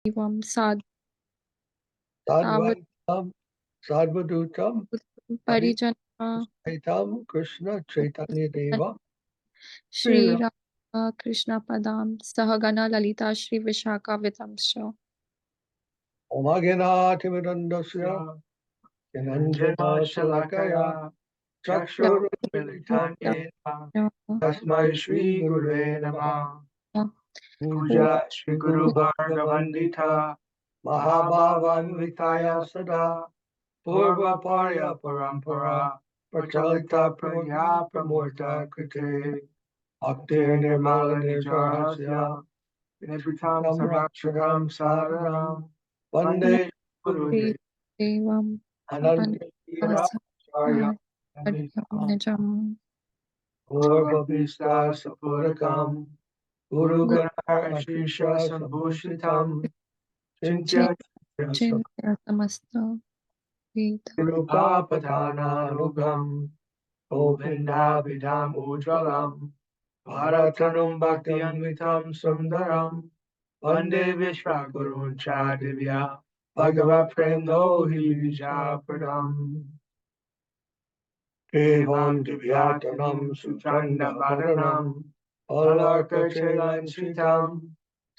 Evam Sad Sadvatam Sadvadutam Parijana Paritam Krishna Chaitanya Deva Shri Rama Krishna Padam Sahagana Lalita Shri Vishaka Vitamsha Omagena Timidandasya Yananjana Shalakaya Chakshur Militam Tasmai Shri Gurve Namah Puja Shri Guru Bhargavandita Mahabhavanvitaya Sada Purva Parya Parampara Prachalita Praya Pramurta Krite Bhaktir Nirmala Nijarasya Nitritam Rakshakam Sadaram Vande Guru Devam Anantira Nijam Purva Vista Sapurakam Guru Ganar Ashisha Sambhushitam Chintya Chintya Samasta Vita Rupa Padhana Nugam Govinda Vidam Ujjalam Bharatanum Bhakti Anvitam Sundaram Vande Vishwa Gurun Chadivya Bhagavat Premno Hivija Pradam Devam Divyatanam Suchanda Varanam Alarka Chelan Shitam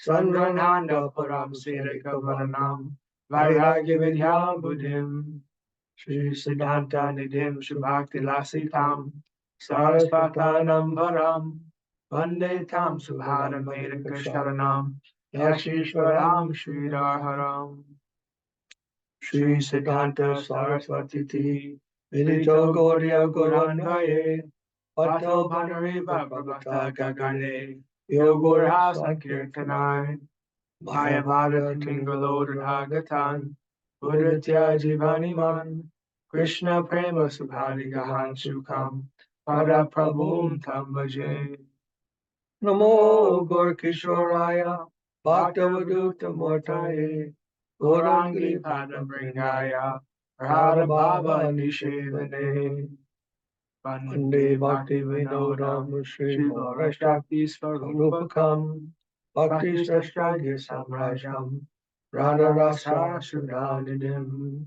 Sandrananda Param Sirika Varanam Vairagya Vidyam Buddhim Shri Siddhanta Nidhim Shubhakti Lasitam Sarasvatanam Varam Vande Tam Subhadam Vedaka Sharanam Yashishwaram Sridharam Shri Siddhanta Saraswati Vidito Gaudiya Gaurangaye Pato Bhanariva Bhavata Gagane Yogur Sankirtanai Mayavada Tingalodhagatan Buddhatya Jivaniman Krishna Prema Subhadigahan Sukam Pada Prabhum Tam Bhaje Namo Gaur Kishoraya Bhaktavaduta Mortaye Gaurangi Pada Bringaya Radha Baba Nishevane Vande Bhakti Vinodam Shri Gaurashakti Svarupakam Bhakti Sashtagya Samrajam Radha Rasa Sudanidim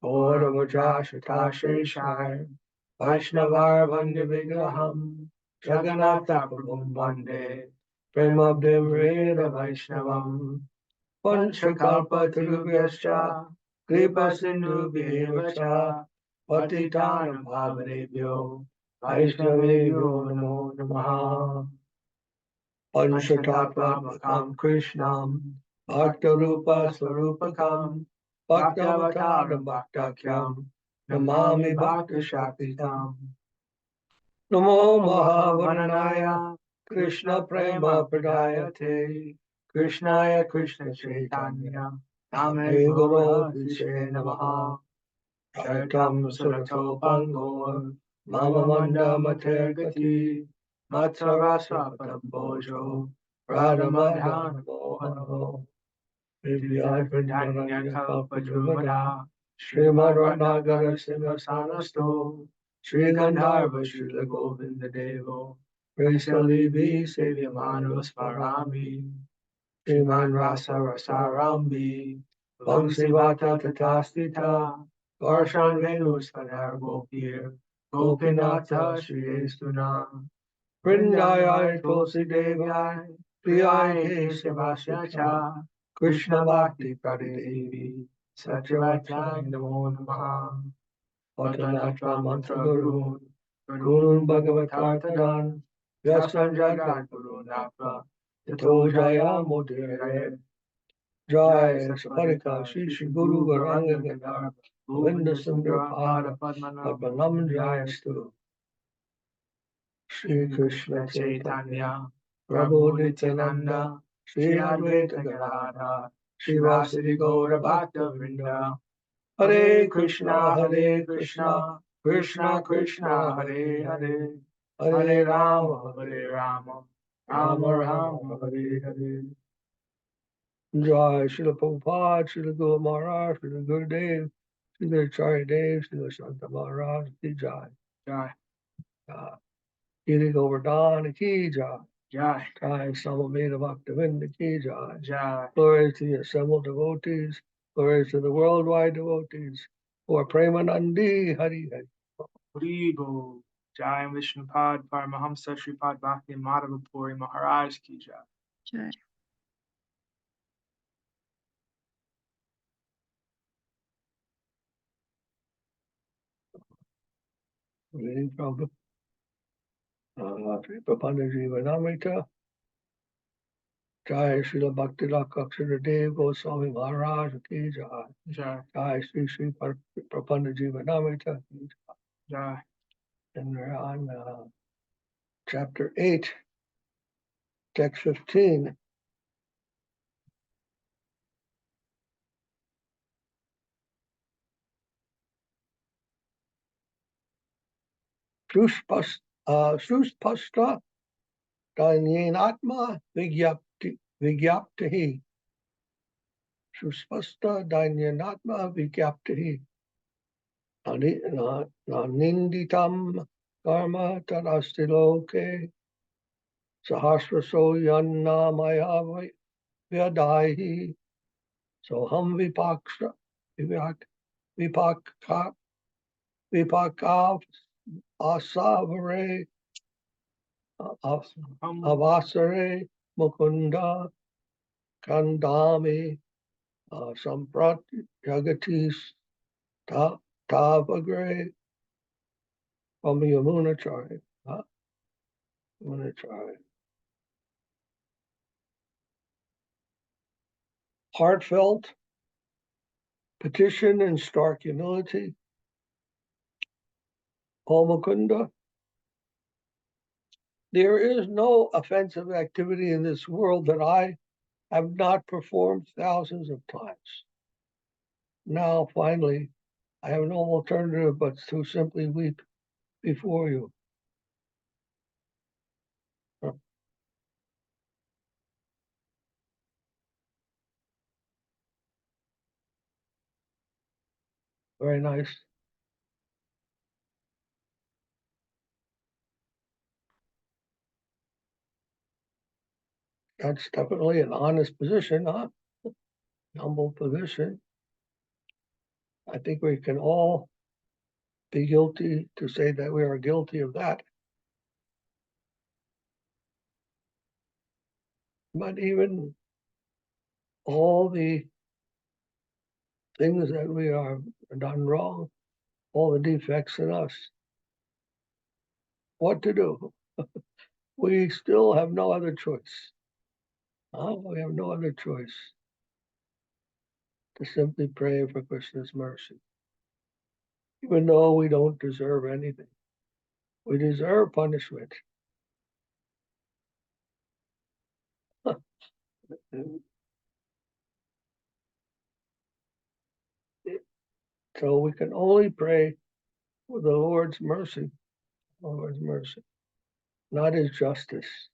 Gauravaja Shata Sheshai Vaishnavar Vande Vigraham Jagannatha Prabhum Vande Premabdev Reda Vaishnavam Panchakalpa Tarubhyascha Kripa Sindhu Bhyevacha Patitanam Bhavanebhyo Vaishnavebhyo Namo Namaha Panchatattva Krishnam Bhaktarupa Swarupakam Bhaktavataram Bhaktakyam Namami Bhakta Shaktitam Namo Mahavananaya Krishna Prema Pradayate Krishnaya Krishna Chaitanya Name Guru Vishe Namaha Shaitam Surato Pangor Mama Manda Matergati Matsarasa Parambojo Radha Madhana Mohano Vidyad Vindanya Kalpa Druvada Srimad Ratnagara Simha Sanasto Sri Gandharva Srila Govinda Devo Presali Vi Sevyamano Sparami Sriman Rasa Rasarambi Vamsivata Tatastita Varshan Venus Kanar Gopir Gopinatha Shri Estuna Vrindayai Tulsi Devai Priyai Keshavasya Cha Krishna Bhakti Pradidevi Satyavachai Namo Namaha Patanatra Mantra Gurun Gurun Bhagavatarthadan Vyasan Jagat Gurun Appa Tato Jaya Mudire Jai Saparika Shri Guru Varanga Gadar Govinda Sundar Pada Padmanam Jayastu Shri Krishna Chaitanya Prabhu Nityananda Shri Advaita Gadadhar Shri Vasadi Gaura Bhakta Vrinda Hare Krishna Krishna Krishna Hare Hare Hare Rama Rama Rama Hare Hare Jai Srila Prabhupada, Srila Guru Maharaj, Srila Gurudev, Srila Acharya Dev, Srila Santa Maharaj, Ki Jai. Jai. Giri Govardhan, Ki Jai. Jai. Jai Samaveda Bhaktivinda Ki Jai. Jai. Glory to the assembled devotees. Glory to the worldwide devotees. For Premanandi Hari Hari. Puri Bo. Jai Vishnupad Paramahamsa Sripad Bhakti Madhava Puri Maharaj Ki Jai. Jai. Reading from Prapanna-jivanamrtam. Jai Srila Bhakti Rakshak Dev-Goswami Maharaja Ki Jai. Jai. Jai Sri Prapanna-jivanamrtam. Jai. And we're on chapter 8, text 15. Suspasta Dhanyenatma Vigyaptihi. Suspasta Dhanyenatma Vigyaptihi. Naninditam karma tadastiloke sahasraso yanna maya vyadaihi. Soham vipaka asavare avasare mukunda kandami samprati jagatis tavagre from the Yamunacharya. Heartfelt petition in stark humility. O Mukunda, there is no offensive activity in this world that I have not performed thousands of times. Now, finally, I have no alternative but to simply weep before you. Very nice. That's definitely an honest position, huh? Humble position. I think we can all be guilty to say that we are guilty of that. But even all the things that we are done wrong, all the defects in us, what to do? We still have no other choice. We have no other choice to simply pray for Krishna's mercy. Even though we don't deserve anything, we deserve punishment. So we can only pray for the Lord's mercy, not his justice.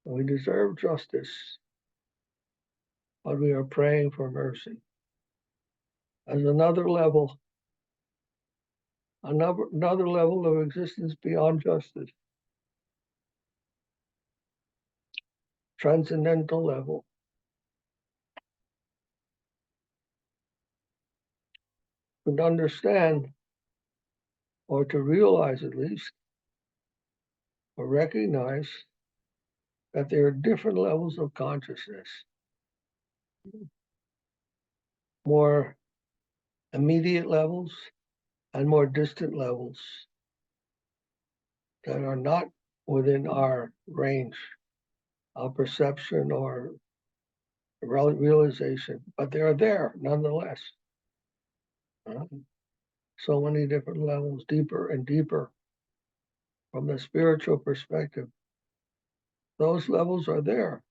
We deserve justice, but we are praying for mercy. As another level of existence beyond justice. Transcendental level. To understand, or to realize at least, or recognize that there are different levels of consciousness. More immediate levels and more distant levels that are not within our range of perception or realization, but they are there nonetheless. So many different levels, deeper and deeper from the spiritual perspective. Those levels are there.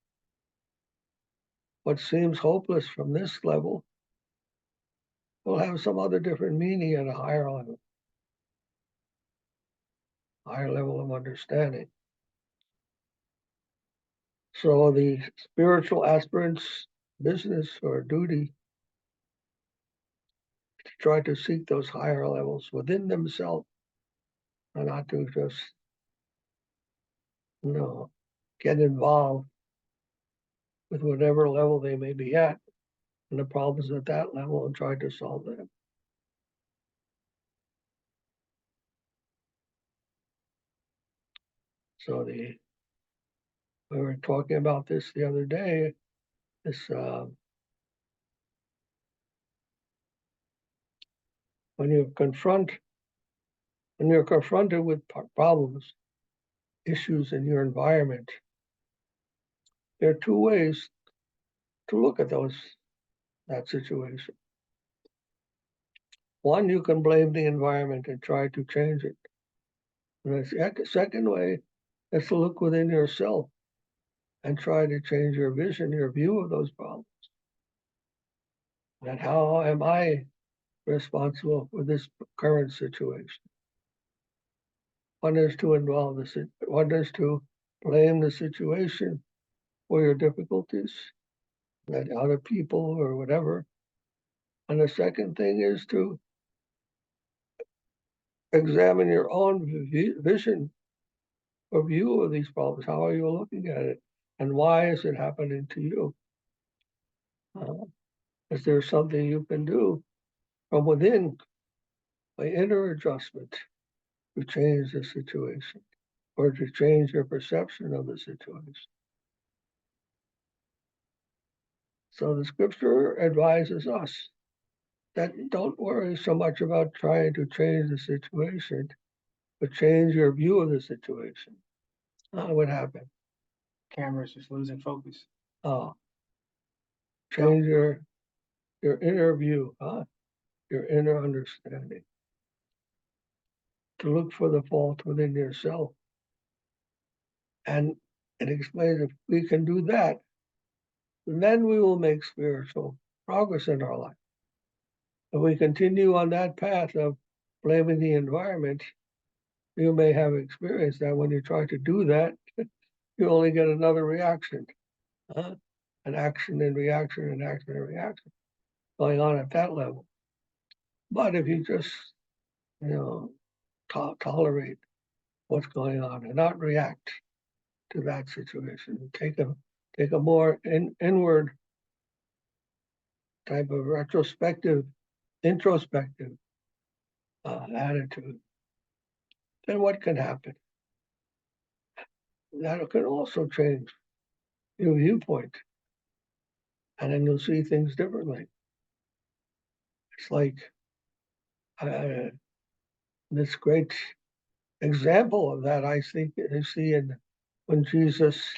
What seems hopeless from this level will have some other different meaning at a higher level of understanding. So the spiritual aspirant's business or duty to try to seek those higher levels within themselves and not to just get involved with whatever level they may be at and the problems at that level and try to solve them. So we were talking about this the other day, when you're confronted with problems, issues in your environment, there are two ways to look at that situation. One, you can blame the environment and try to change it. And the second way is to look within yourself and try to change your vision, your view of those problems. And how am I responsible for this current situation? One is to blame the situation for your difficulties, that other people or whatever. And the second thing is to examine your own vision or view of these problems. How are you looking at it? And why is it happening to you? Is there something you can do from within, by inner adjustment, to change the situation or to change your perception of the situation? So the scripture advises us that don't worry so much about trying to change the situation, but change your view of the situation. What happened? Camera's just losing focus. Oh, change your inner view, your inner understanding. To look for the fault within yourself. And it explains if we can do that, then we will make spiritual progress in our life. If we continue on that path of blaming the environment, you may have experienced that when you try to do that, you only get another reaction. An action and reaction and action and reaction going on at that level. But if you just, tolerate what's going on and not react to that situation, take a more inward type of introspective attitude, then what can happen? That can also change your viewpoint, and then you'll see things differently. It's like this great example of that I see when Jesus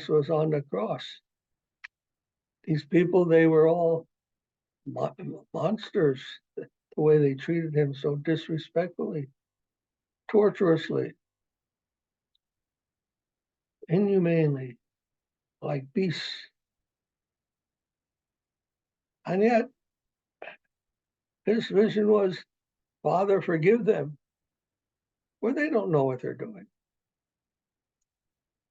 was on the cross. These people, they were all monsters, the way they treated him so disrespectfully, torturously, inhumanely, like beasts. And yet, his vision was, Father, forgive them, for they don't know what they're doing.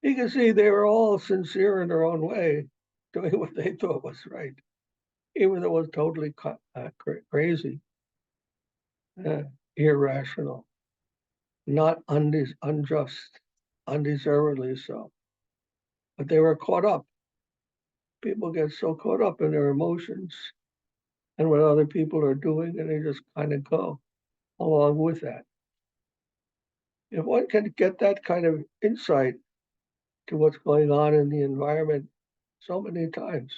You can see they were all sincere in their own way, doing what they thought was right, even though it was totally crazy, irrational, not unjust, undeservedly so. But they were caught up. People get so caught up in their emotions and what other people are doing, and they just kind of go along with that. If one can get that kind of insight to what's going on in the environment so many times,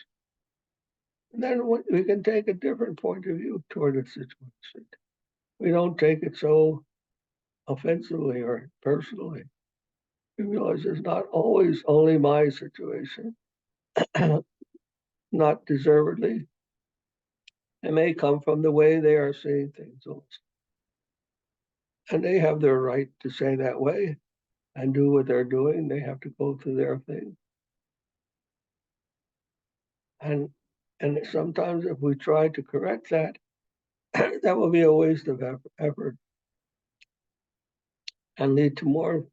then we can take a different point of view toward the situation. We don't take it so offensively or personally. We realize it's not always only my situation, not deservedly. It may come from the way they are seeing things also. And they have their right to say that way and do what they're doing. They have to go through their thing. And sometimes if we try to correct that, that will be a waste of effort and lead to more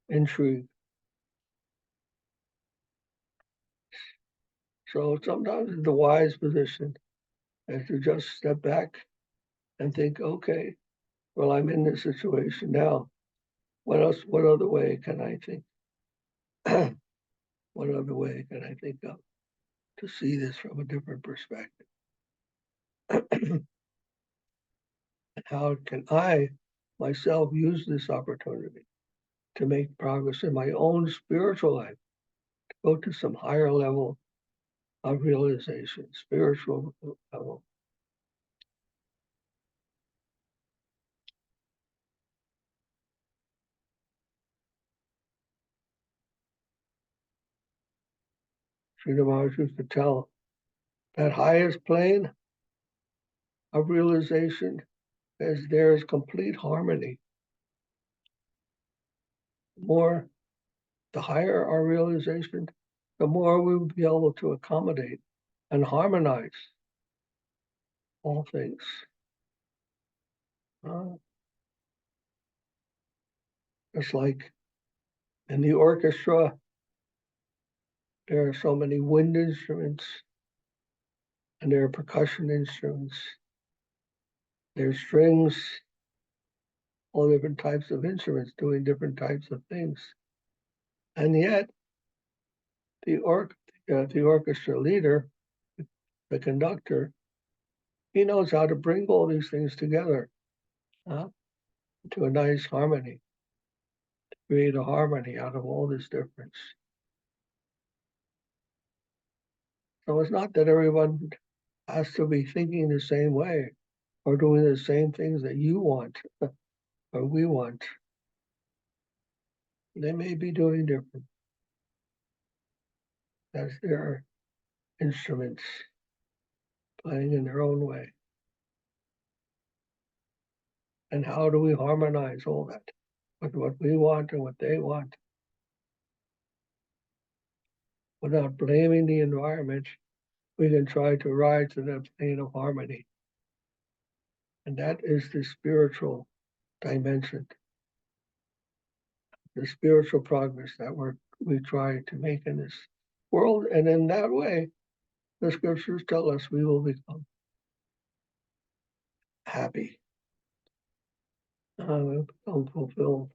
intrigue. So sometimes the wise position is to just step back and think, okay, well, I'm in this situation now. What else? What other way can I think? What other way can I think of to see this from a different perspective? How can I myself use this opportunity to make progress in my own spiritual life, to go to some higher level of realization, spiritual level? Srila Maharaj used to tell that highest plane of realization is there is complete harmony. The higher our realization, the more we will be able to accommodate and harmonize all things. It's like in the orchestra, there are so many wind instruments, and there are percussion instruments, there's strings, all different types of instruments doing different types of things. And yet, the orchestra leader, the conductor, he knows how to bring all these things together to a nice harmony, to create a harmony out of all this difference. So it's not that everyone has to be thinking the same way or doing the same things that you want or we want. They may be doing different. That's their instruments playing in their own way. And how do we harmonize all that with what we want and what they want without blaming the environment? We can try to rise to that plane of harmony. And that is the spiritual dimension, the spiritual progress that we try to make in this world. And in that way, the scriptures tell us we will become happy. We'll become fulfilled.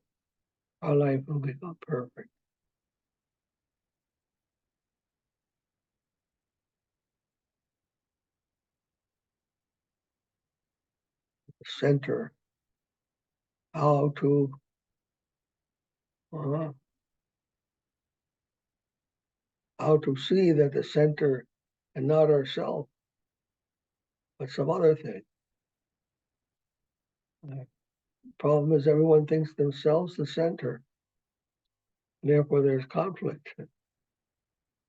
Our life will become perfect. Center. How to see that the center and not ourselves, but some other thing. The problem is everyone thinks themselves the center. Therefore, there's conflict.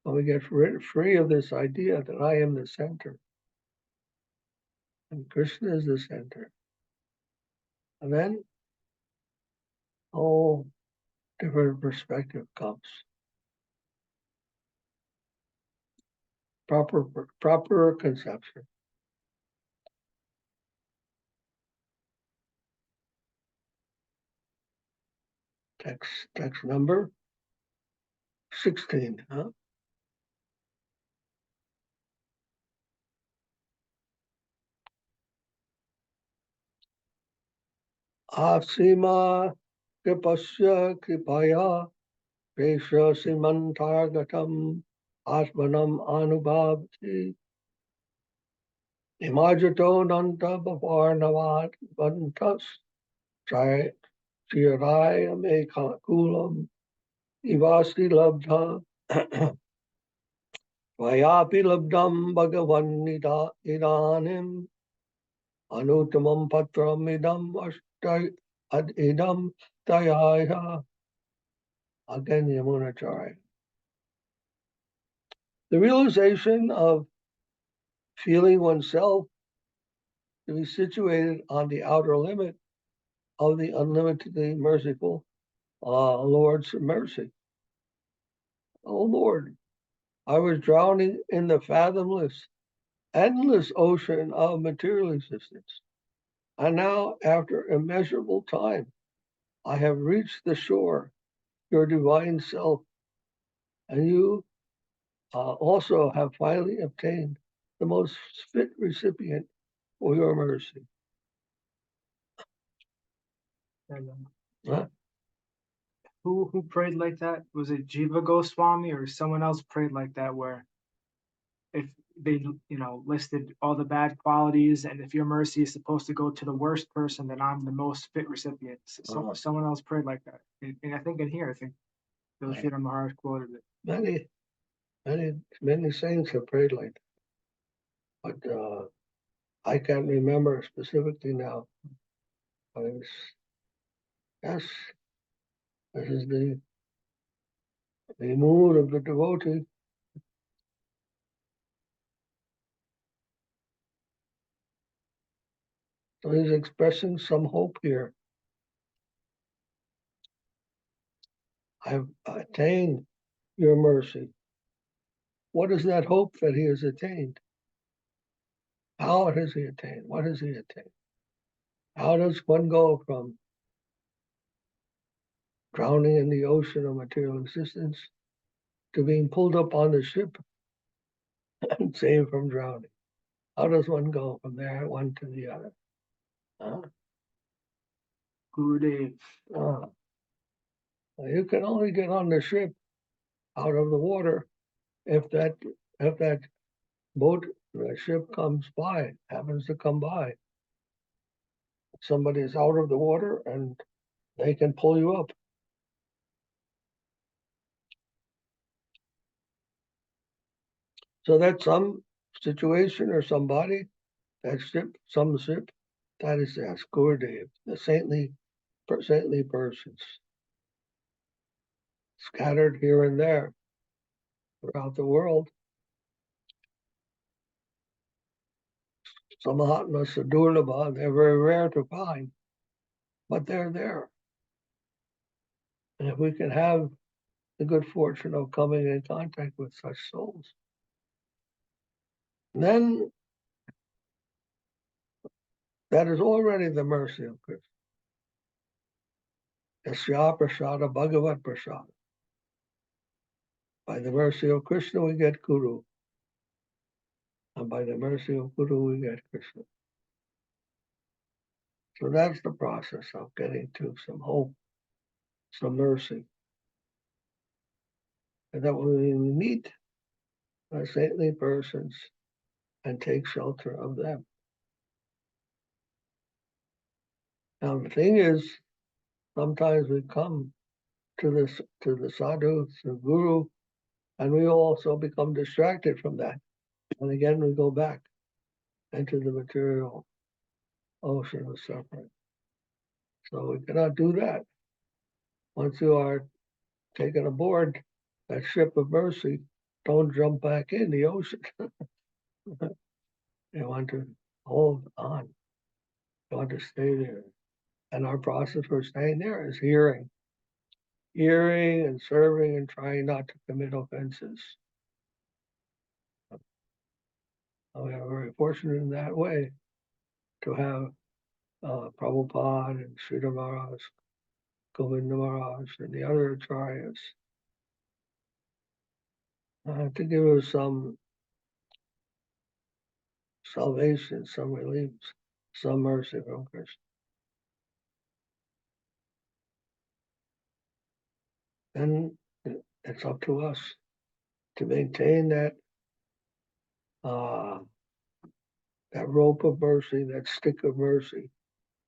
When we get free of this idea that I am the center, and Krishna is the center, and then a whole different perspective comes. Proper conception. Text number 16. Asima kripasya kripaya Resha simantargatam atmanam anubhavati imajato nanta bhavarnavat vantas chiraya me kulam ivasti labdha vayapi labdam bhagavan idanim anutamam patram idam idam tayaya. Again, Yamunacharya. The realization of feeling oneself to be situated on the outer limit of the unlimitedly merciful Lord's mercy. Oh Lord, I was drowning in the fathomless, endless ocean of material existence. And now, after immeasurable time, I have reached the shore, your divine self, and you also have finally obtained the most fit recipient for your mercy. Who prayed like that? Was it Jiva Goswami or someone else prayed like that, where if they listed all the bad qualities, and if your mercy is supposed to go to the worst person, then I'm the most fit recipient. So someone else prayed like that, and I think in here, I think Srila Maharaj quoted it. Many saints have prayed like that, but I can't remember specifically now. Yes, this is the mood of the devotee. So he's expressing some hope here. I've attained your mercy. What is that hope that he has attained? How has he attained? What has he attained? How does one go from drowning in the ocean of material existence to being pulled up on the ship and saved from drowning? How does one go from there, one to the other? Gurudev. You can only get on the ship out of the water if that boat, the ship happens to come by. Somebody is out of the water and they can pull you up. So that's some situation or somebody, that ship, some ship, that is Gurudev, the saintly persons, scattered here and there throughout the world. Some Mahatmas are durlabha, they're very rare to find, but they're there. And if we can have the good fortune of coming in contact with such souls, then that is already the mercy of Krishna. Yasya prasada bhagavat prasada. By the mercy of Krishna, we get Guru. And by the mercy of Guru, we get Krishna. So that's the process of getting to some hope, some mercy. And that when we meet saintly persons and take shelter of them. Now the thing is, sometimes we come to the sadhu, to the guru, and we also become distracted from that. And again, we go back into the material ocean of suffering. So we cannot do that. Once you are taken aboard that ship of mercy, don't jump back in the ocean. You want to hold on. You want to stay there. And our process for staying there is hearing and serving and trying not to commit offenses. We are very fortunate in that way to have Prabhupada and Srila Maharaj, Govinda Maharaj, and the other acharyas to give us some salvation, some relief, some mercy from Krishna. And it's up to us to maintain that rope of mercy, that stick of mercy,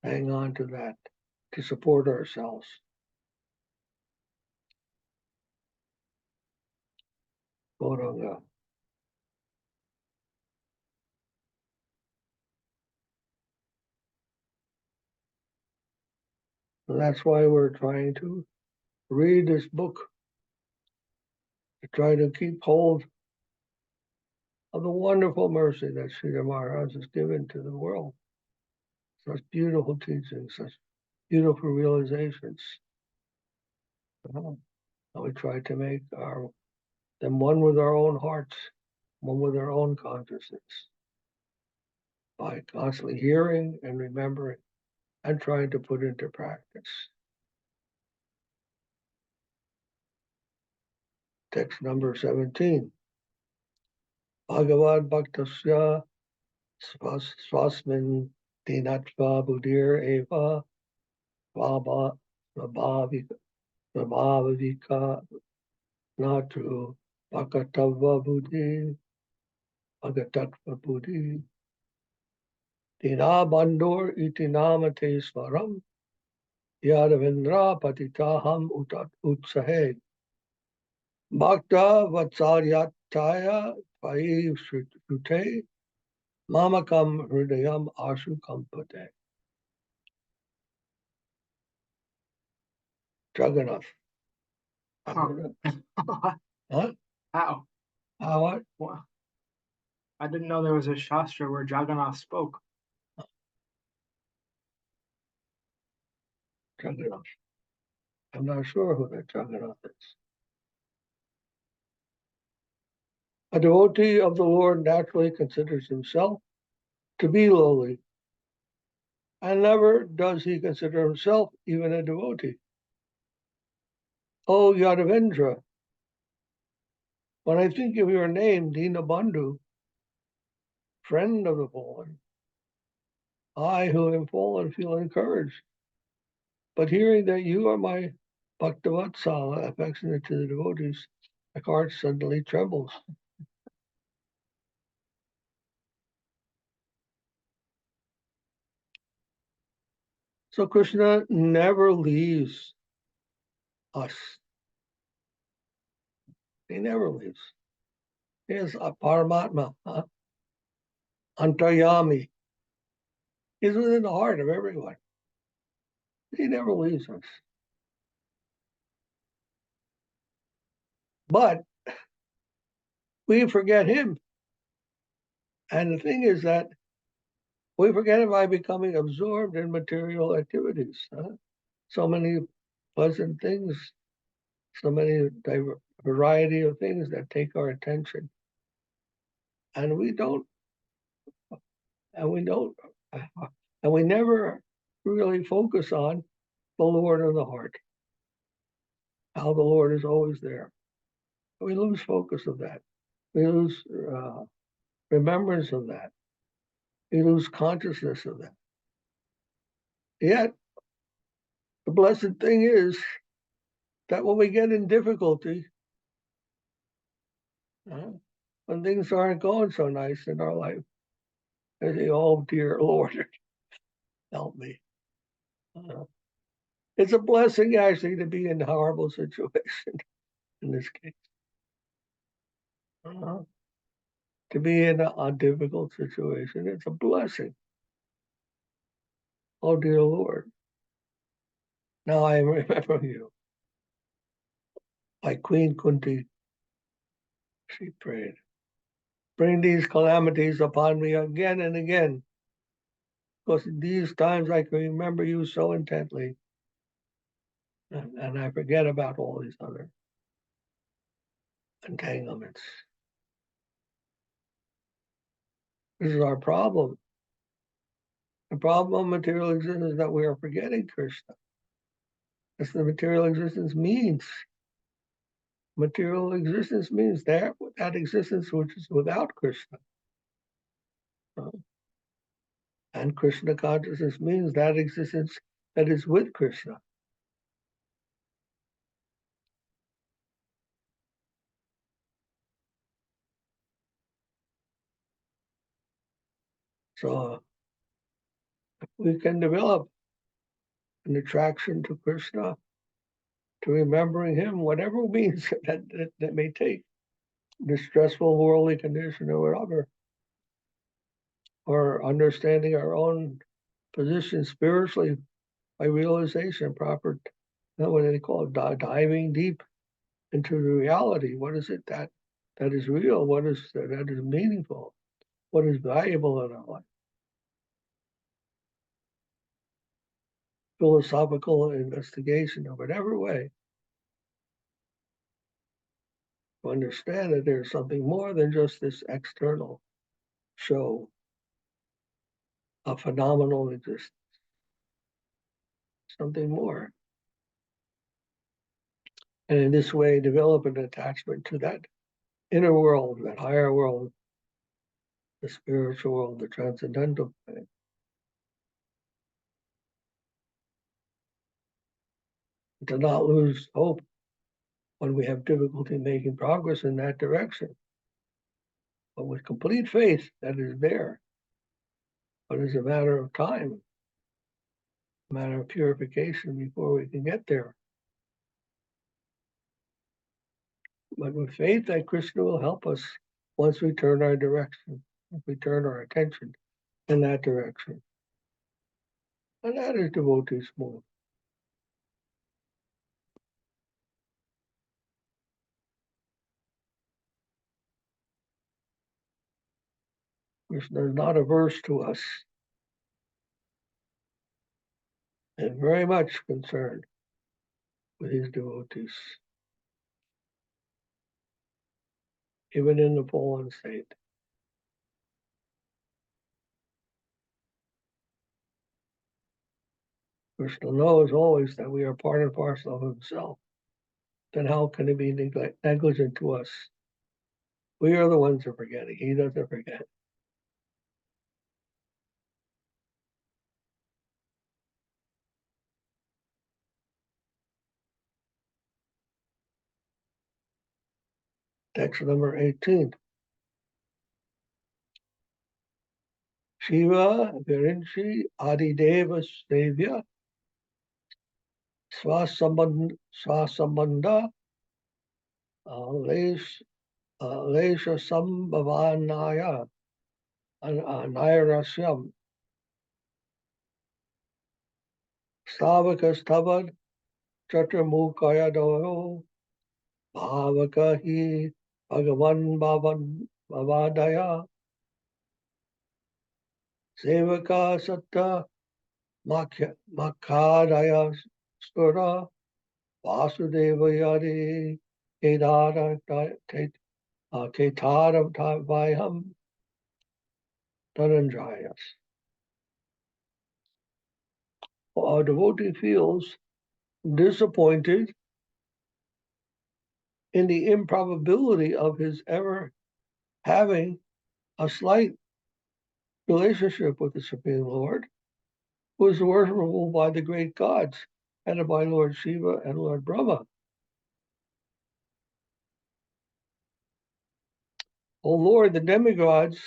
hang on to that to support ourselves. Gauranga. So that's why we're trying to read this book, to try to keep hold of the wonderful mercy that Srila Maharaj has given to the world. Such beautiful teachings, such beautiful realizations. And we try to make them one with our own hearts, one with our own consciousness, by constantly hearing and remembering and trying to put into practice. Text number 17. Bhagavad Bhaktasya Swasmin Dinatva Buddhir Eva Svabhavika Svabhavika Natu Pakatava Buddhi Pagatatva Buddhi Dina Bandur Itinamate Svaram Yadavendra Patitaham Utsahe Bhakta Vatsaryataya Pai Shrute Mamakam Hridayam Ashu Kampate. Jagannath. Huh. Huh? How? How what? Well, I didn't know there was a Shastra where Jagannath spoke. Jagannath. I'm not sure who that Jagannath is. A devotee of the Lord naturally considers himself to be lowly, and never does he consider himself even a devotee. Oh, Yadavendra, when I think of your name, Dinabandhu, friend of the fallen, I who am fallen feel encouraged. But hearing that you are my Bhaktavatsala, affectionate to the devotees, my heart suddenly trembles. So Krishna never leaves us. He never leaves. He is a Paramatma, Antaryami. He's within the heart of everyone. He never leaves us. But we forget him. And the thing is that we forget him by becoming absorbed in material activities. So many pleasant things, so many variety of things that take our attention. And we never really focus on the Lord of the heart, how the Lord is always there. We lose focus of that. We lose remembrance of that. We lose consciousness of that. Yet, the blessed thing is that when we get in difficulty, when things aren't going so nice in our life, I say, oh, dear Lord, help me. It's a blessing, actually, to be in a horrible situation, in this case. To be in a difficult situation, it's a blessing. Oh, dear Lord. Now I remember you. Like Queen Kunti, she prayed, bring these calamities upon me again and again, because in these times I can remember you so intently, and I forget about all these other entanglements. This is our problem. The problem of material existence is that we are forgetting Krishna. That's what material existence means. Material existence means that existence which is without Krishna. And Krishna consciousness means that existence that is with Krishna. So we can develop an attraction to Krishna, to remembering him, whatever means that may take, the stressful worldly condition or whatever, or understanding our own position spiritually by realization, proper, what do they call it, diving deep into the reality. What is it that is real? What is that is meaningful? What is valuable in our life? Philosophical investigation of whatever way, to understand that there's something more than just this external show of phenomenal existence. Something more. And in this way, develop an attachment to that inner world, that higher world, the spiritual world, the transcendental plane. to not lose hope when we have difficulty making progress in that direction, but with complete faith that is there. But it's a matter of time, a matter of purification before we can get there. But with faith that Krishna will help us once we turn our direction, if we turn our attention in that direction. And that is devotees' move. Krishna is not averse to us, and very much concerned with his devotees, even in the fallen state. Krishna knows always that we are part and parcel of himself. Then how can he be negligent to us? We are the ones who are forgetting. He doesn't forget. Text number 18. Shiva Virinchi Adideva Sevya Swasambandha Lesha Sambhavanaya Nairasyam Stavakastavad Chaturmukaya Doho Bhavakahi Bhagavan Bhavadaya Sevaka Satta Makhadaya Sura Vasudeva Yadi Kedara Ketara Vayam Dhananjayas. Our devotee feels disappointed in the improbability of his ever having a slight relationship with the Supreme Lord, who is worshipable by the great gods, headed by Lord Shiva and Lord Brahma. O Lord, the demigods,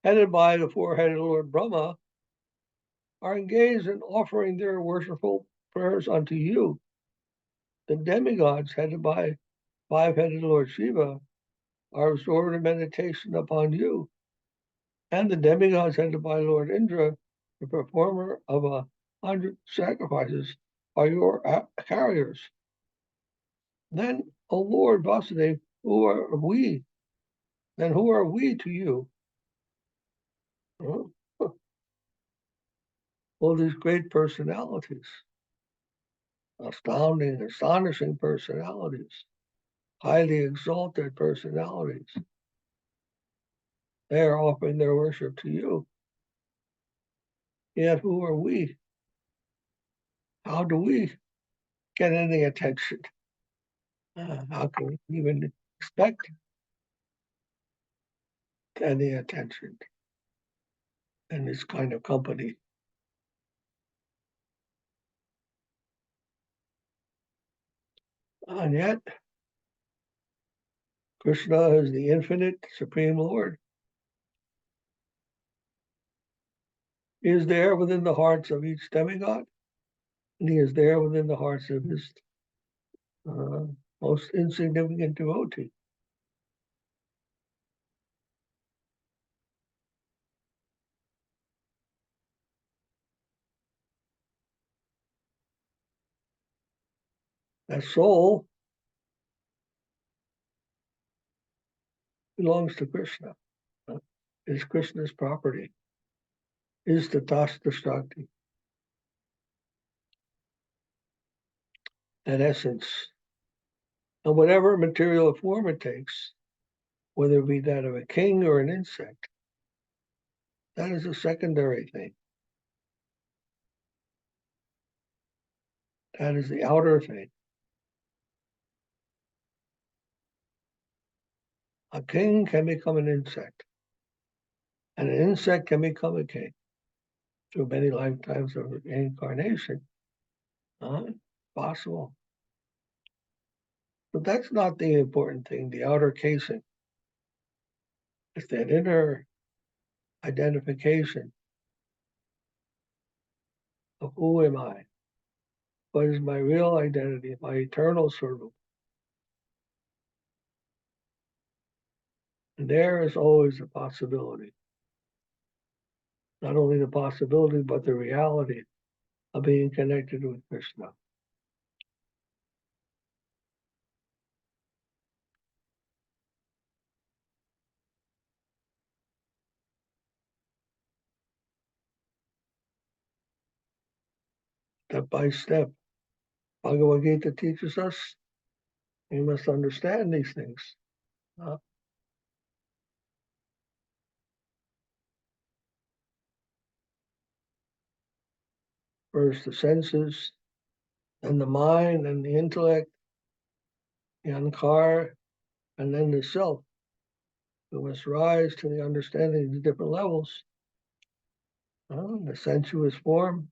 headed by the four-headed Lord Brahma, are engaged in offering their worshipful prayers unto you. The demigods, headed by five-headed Lord Shiva, are absorbed in meditation upon you. And the demigods, headed by Lord Indra, the performer of 100 sacrifices, are your carriers. Then, O Lord Vasudeva, who are we? Then who are we to you? All these great personalities, astounding, astonishing personalities, highly exalted personalities. They are offering their worship to you. Yet who are we? How do we get any attention? How can we even expect any attention in this kind of company? And yet, Krishna is the infinite Supreme Lord. He is there within the hearts of each demigod, and he is there within the hearts of his most insignificant devotee. That soul belongs to Krishna, is Krishna's property, is the Tatastha Shakti. That essence, and whatever material form it takes, whether it be that of a king or an insect, that is a secondary thing. That is the outer thing. A king can become an insect, and an insect can become a king through many lifetimes of incarnation. But possible. But that's not the important thing, the outer casing. It's that inner identification of who am I? What is my real identity, my eternal Swarup? And there is always a possibility. Not only the possibility, but the reality of being connected with Krishna. Step by step. Bhagavad Gita teaches us we must understand these things. First the senses, then the mind, and the intellect, the ankar, and then the self. We must rise to the understanding of the different levels. The sensuous form,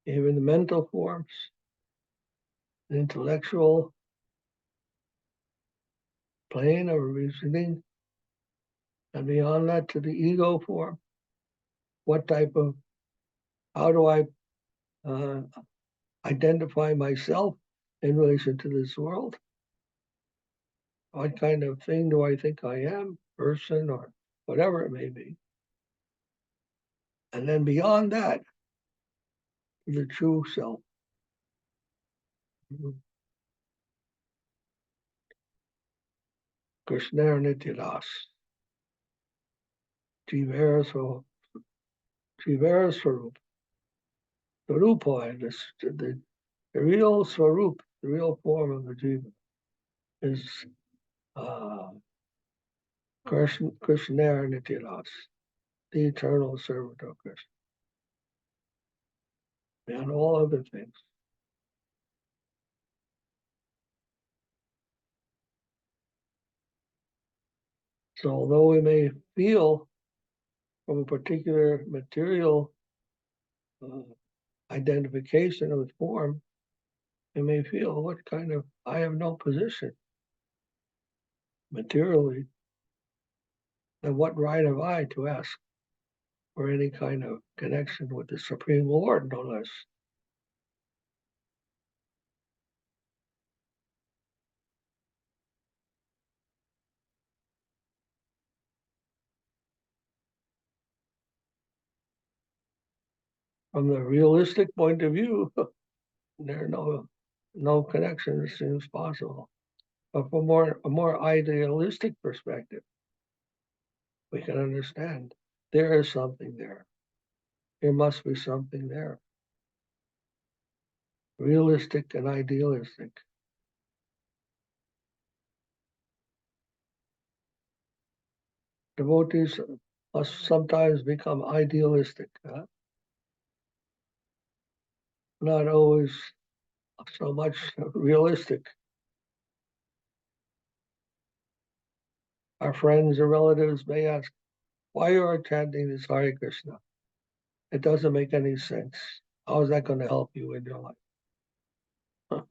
even the mental forms, the intellectual plane of reasoning, and beyond that to the ego form. How do I identify myself in relation to this world? What kind of thing do I think I am, person or whatever it may be? And then beyond that, the true self. Krishna Nityadas. Jivera Swarup. Swarupa, the real Swarup, the real form of the Jiva, is Krishna Nityadas, the eternal servant of Krishna, and all other things. So although we may feel from a particular material identification of form, we may feel what kind of, I have no position materially, then what right have I to ask for any kind of connection with the Supreme Lord, no less? From the realistic point of view, there are no connection seems possible. But from a more idealistic perspective, we can understand there is something there. There must be something there. Realistic and idealistic. Devotees must sometimes become idealistic, not always so much realistic. Our friends or relatives may ask, why you are chanting this Hare Krishna? It doesn't make any sense. How is that going to help you in your life?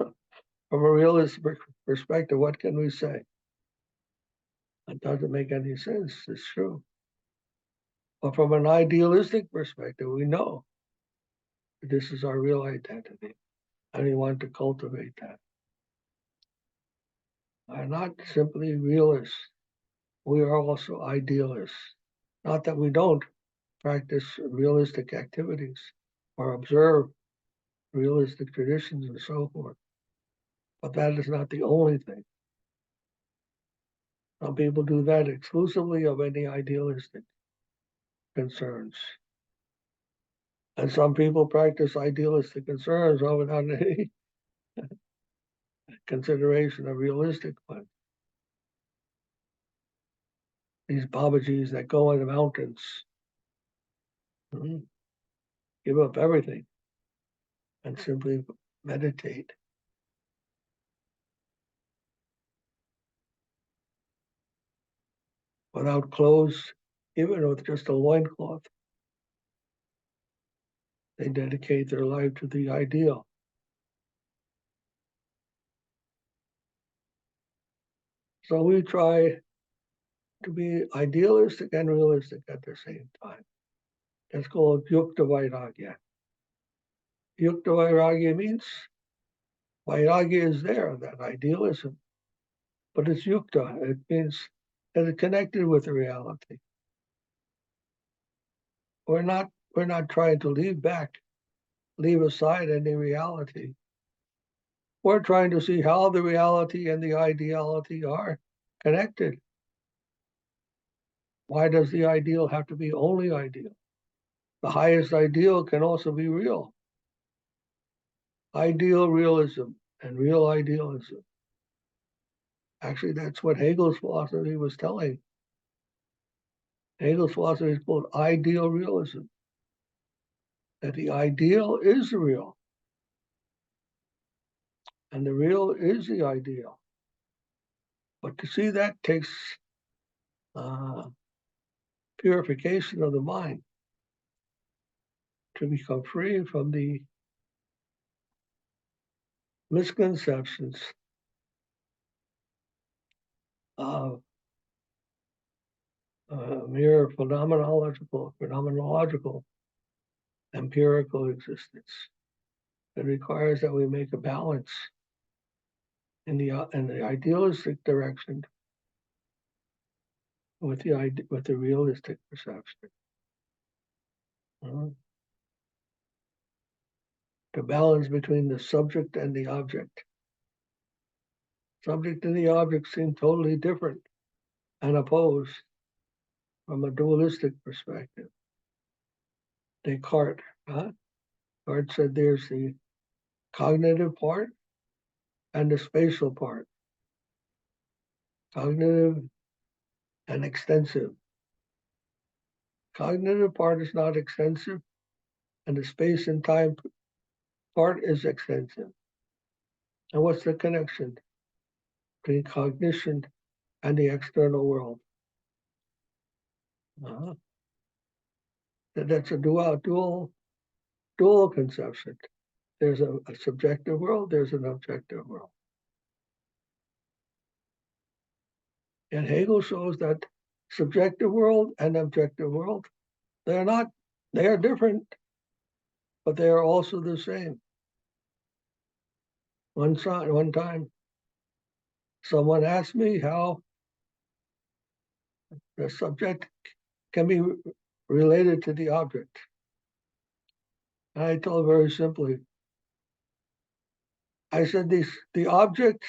From a realistic perspective, what can we say? It doesn't make any sense. It's true. But from an idealistic perspective, we know this is our real identity, and we want to cultivate that. We're not simply realists. We are also idealists. Not that we don't practice realistic activities or observe realistic traditions and so forth, but that is not the only thing. Some people do that exclusively of any idealistic concerns. And some people practice idealistic concerns without any consideration of realistic ones. These Babajis that go in the mountains, give up everything and simply meditate. Without clothes, even with just a loincloth. They dedicate their life to the ideal. So we try to be idealistic and realistic at the same time. That's called yukta vairagya. Yukta vairagya means vairagya is there, that idealism, but it's yukta. It means that it's connected with the reality. We're not trying to leave aside any reality. We're trying to see how the reality and the ideality are connected. Why does the ideal have to be only ideal? The highest ideal can also be real. Ideal realism and real idealism. Actually, that's what Hegel's philosophy was telling. Hegel's philosophy is called ideal realism. That the ideal is the real. And the real is the ideal. But to see that takes purification of the mind to become free from the misconceptions of mere phenomenological, empirical existence. It requires that we make a balance in the idealistic direction with the realistic perception. The balance between the subject and the object. Subject and the object seem totally different and opposed from a dualistic perspective. Descartes said there's the cognitive part and the spatial part. Cognitive and extensive. Cognitive part is not extensive, and the space and time part is extensive. And what's the connection between cognition and the external world? That's a dual conception. There's a subjective world, there's an objective world. And Hegel shows that subjective world and objective world, they are different, but they are also the same. One time, someone asked me how the subject can be related to the object. And I told very simply, I said the object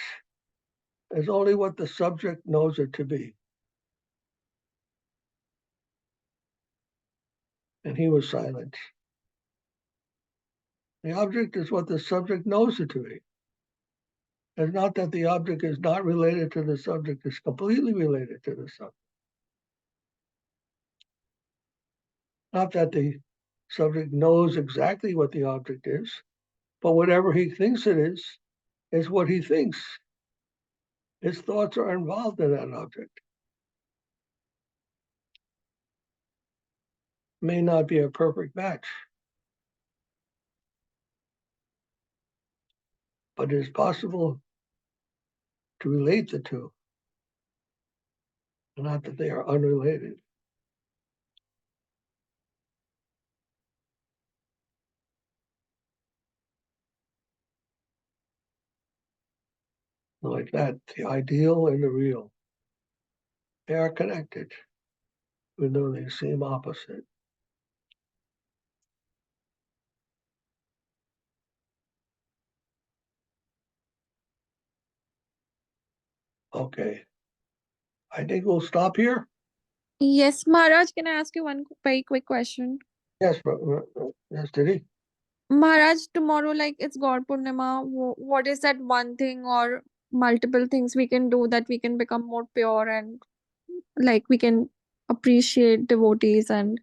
is only what the subject knows it to be. And he was silent. The object is what the subject knows it to be. It's not that the object is not related to the subject, it's completely related to the subject. Not that the subject knows exactly what the object is, but whatever he thinks it is what he thinks. His thoughts are involved in that object. May not be a perfect match, but it is possible to relate the two, not that they are unrelated. Like that, the ideal and the real, they are connected, even though they seem opposite. Okay, I think we'll stop here. Yes, Maharaj, can I ask you one very quick question? Yes, yes, Didi. Maharaj, tomorrow, like it's God Purnima, what is that one thing or multiple things we can do that we can become more pure and like we can appreciate devotees and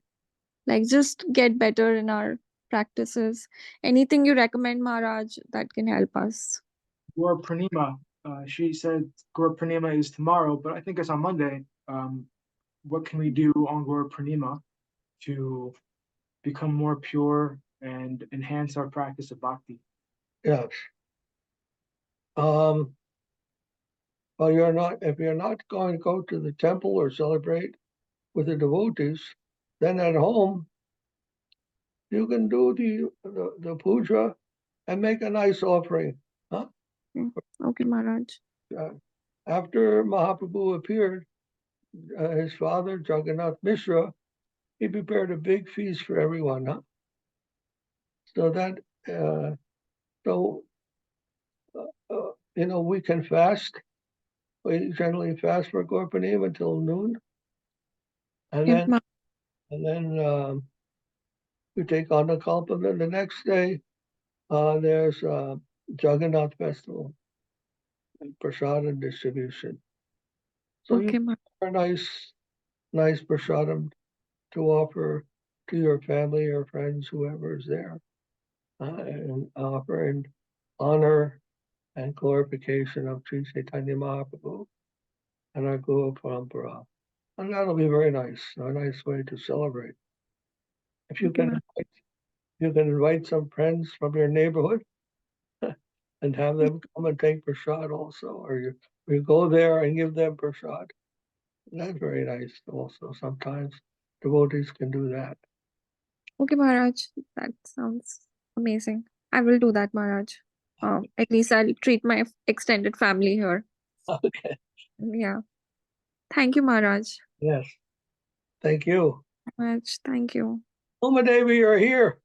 like just get better in our practices? Anything you recommend, Maharaj, that can help us? Gaur Purnima, she said Gaur Purnima is tomorrow, but I think it's on Monday. What can we do on Gaur Purnima to become more pure and enhance our practice of bhakti? Yes. Well, if you're not going to go to the temple or celebrate with the devotees, then at home you can do the puja and make a nice offering. Huh? Okay, Maharaj. After Mahaprabhu appeared, his father, Jagannath Mishra, he prepared a big feast for everyone. Huh? So that, we can fast. We generally fast for Gorpanim until noon. And Yes, then we take on the kalpa. Then the next day, there's Jagannath festival and prasadam distribution. So okay, you have a nice prasadam to offer to your family or friends, whoever is there, and offer in honor and glorification of Sri Chaitanya Mahaprabhu and our Guru Parampara. And that'll be very nice, a nice way to celebrate. If you can invite some friends from your neighborhood and have them come and take prasad also, or you go there and give them prasad. That's very nice also. Sometimes devotees can do that. Okay, Maharaj. That sounds amazing. I will do that, Maharaj. At least I'll treat my extended family here. Okay. Yeah. Thank you, Maharaj. Yes. Thank you. Maharaj, thank you. Devi, you're here.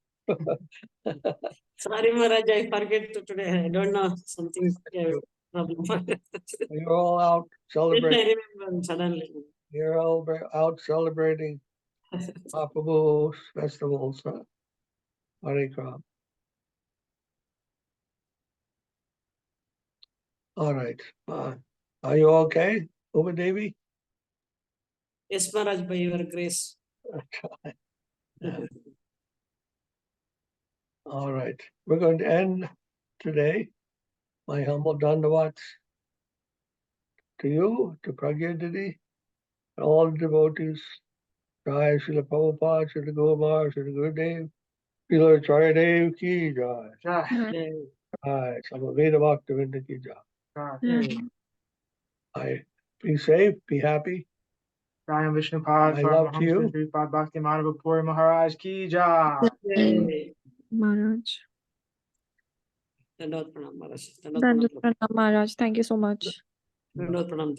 Sorry, Maharaj, I forget today. I don't know something problem. You're all out celebrating. I remember suddenly. You're all out celebrating Mahaprabhu's festivals. Hare Krishna. All right. Are you okay, Uma Devi? Yes, Maharaj, by your grace. Yeah. All right. We're going to end today. My humble dandavats to you, to Pragya Didi, and all the devotees. Jai Srila Prabhupada, Srila Gopal, Srila Gurudev, Srila Acharya Dev ki jai. Jai. Samaveda Bhaktivinda ki jai. Jai. Be safe, be happy. Jai Vishnupad, My love to you. Sripad Bhakti Madhava Puri Maharaj ki jai. Maharaj. Dandavad Pranam, Maharaj. Dandavad Pranam, Maharaj. Thank you so much. Dandavad Pranam.